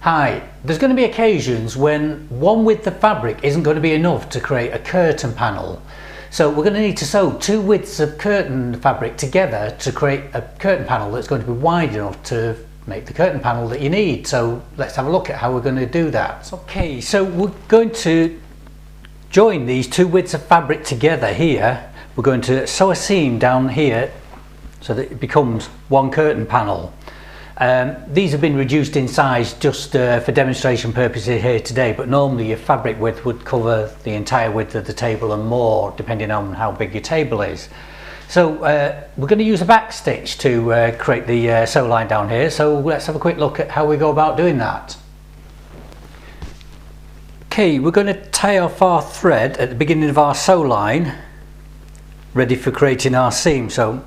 Hi, there's going to be occasions when one width of fabric isn't going to be enough to create a curtain panel. So we're going to need to sew two widths of curtain fabric together to create a curtain panel that's going to be wide enough to make the curtain panel that you need. So let's have a look at how we're going to do that. Okay, so we're going to join these two widths of fabric together here. We're going to sew a seam down here so that it becomes one curtain panel. These have been reduced in size just for demonstration purposes here today, but normally your fabric width would cover the entire width of the table and more, depending on how big your table is. So we're going to use a back stitch to create the sew line down here, so let's have a quick look at how we go about doing that. Okay, we're going to tie off our thread at the beginning of our sew line, ready for creating our seam. So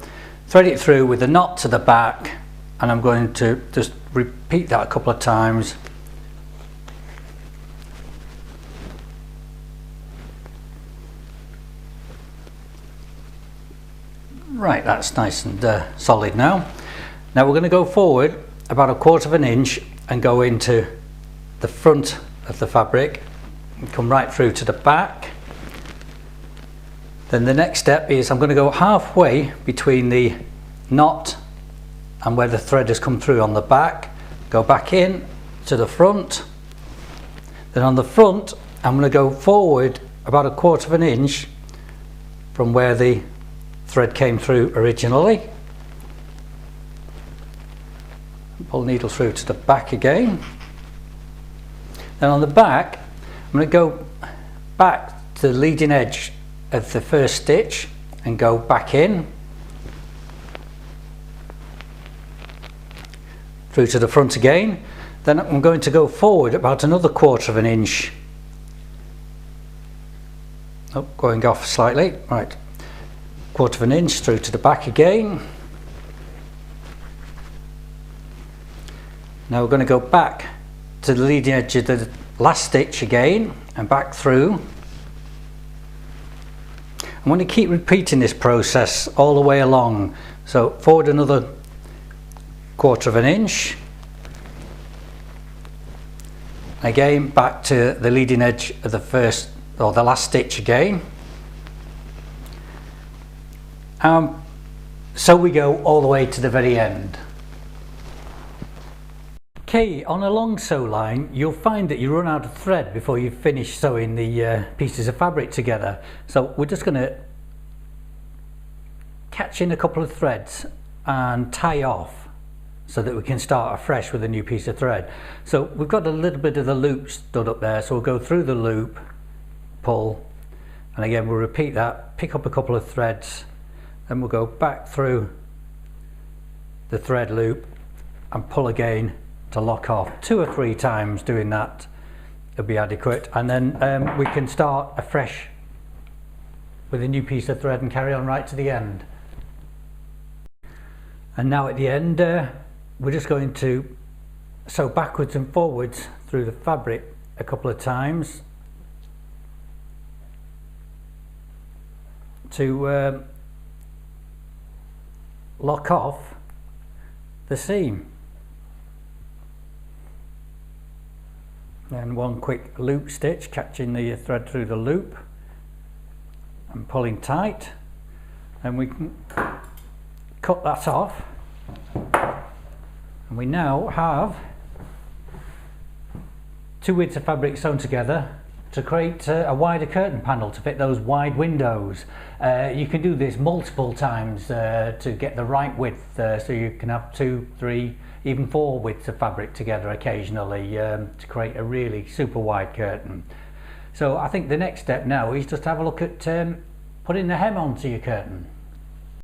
thread it through with a knot to the back, and I'm going to just repeat that a couple of times. Right, that's nice and solid now. Now we're going to go forward about 1/4 inch and go into the front of the fabric and come right through to the back. Then the next step is I'm going to go halfway between the knot and where the thread has come through on the back, go back in to the front. Then on the front I'm going to go forward about 1/4 inch from where the thread came through originally. Pull the needle through to the back again. Then on the back I'm going to go back to the leading edge of the first stitch and go back in through to the front again. Then I'm going to go forward about another 1/4 inch. Oh, going off slightly. Right, 1/4 inch through to the back again. Now we're going to go back to the leading edge of the last stitch again and back through. I'm going to keep repeating this process all the way along. So forward another 1/4 inch, again back to the leading edge of the first or the last stitch again. So we go all the way to the very end. Okay, on a long sew line you'll find that you run out of thread before you finish sewing the pieces of fabric together. So we're just going to catch in a couple of threads and tie off so that we can start afresh with a new piece of thread. So we've got a little bit of the loop stood up there, so we'll go through the loop, pull, and again we'll repeat that, pick up a couple of threads, then we'll go back through the thread loop and pull again to lock off. 2 or 3 times doing that will be adequate, and then we can start afresh with a new piece of thread and carry on right to the end. And now at the end we're just going to sew backwards and forwards through the fabric a couple of times to lock off the seam. Then one quick loop stitch, catching the thread through the loop and pulling tight, and we can cut that off. And we now have 2 widths of fabric sewn together to create a wider curtain panel to fit those wide windows. You can do this multiple times to get the right width, so you can have 2, 3, even 4 widths of fabric together occasionally to create a really super wide curtain. So I think the next step now is just have a look at putting the hem onto your curtain.